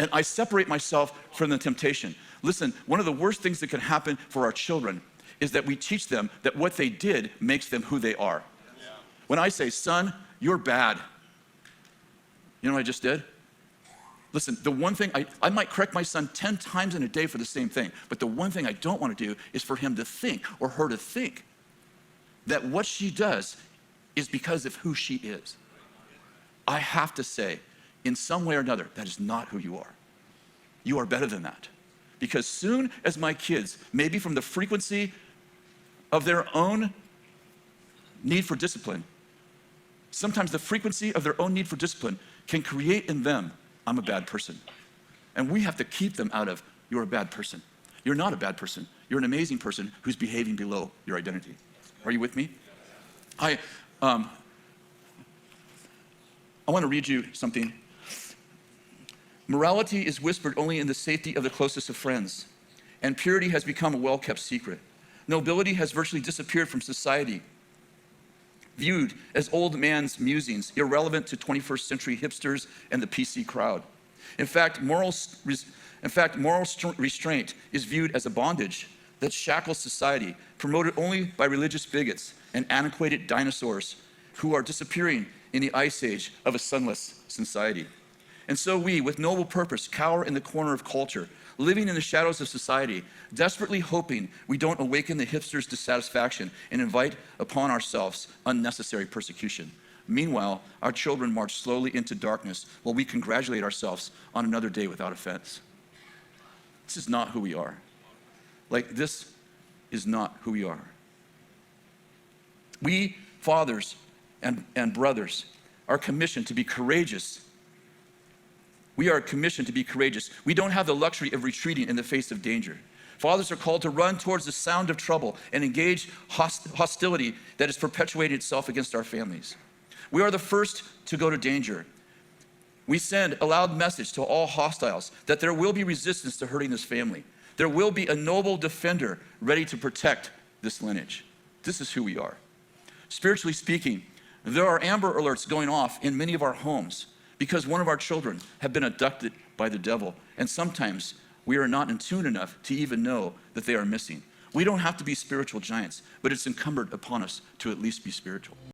and I separate myself from the temptation. Listen, one of the worst things that can happen for our children is that we teach them that what they did makes them who they are. Yeah. When I say, son, you're bad, you know what I just did? Listen, the one thing, I might correct my son 10 times in a day for the same thing, but the one thing I don't want to do is for him to think, or her to think, that what she does is because of who she is. I have to say, in some way or another, that is not who you are. You are better than that. Because soon as my kids, maybe from the frequency of their own need for discipline, sometimes the frequency of their own need for discipline can create in them, I'm a bad person. And we have to keep them out of, you're a bad person. You're not a bad person. You're an amazing person who's behaving below your identity. Are you with me? I want to read you something. Morality is whispered only in the safety of the closest of friends, and purity has become a well-kept secret. Nobility has virtually disappeared from society, viewed as old man's musings, irrelevant to 21st century hipsters and the PC crowd. In fact, moral restraint is viewed as a bondage that shackles society, promoted only by religious bigots and antiquated dinosaurs who are disappearing in the ice age of a sunless society. And so we, with noble purpose, cower in the corner of culture, living in the shadows of society, desperately hoping we don't awaken the hipster's dissatisfaction and invite upon ourselves unnecessary persecution. Meanwhile, our children march slowly into darkness while we congratulate ourselves on another day without offense. This is not who we are. This is not who we are. We, fathers and brothers, are commissioned to be courageous. We are commissioned to be courageous. We don't have the luxury of retreating in the face of danger. Fathers are called to run towards the sound of trouble and engage hostility that has perpetuated itself against our families. We are the first to go to danger. We send a loud message to all hostiles that there will be resistance to hurting this family. There will be a noble defender ready to protect this lineage. This is who we are. Spiritually speaking, there are amber alerts going off in many of our homes because one of our children have been abducted by the devil, and sometimes we are not in tune enough to even know that they are missing. We don't have to be spiritual giants, but it's incumbent upon us to at least be spiritual.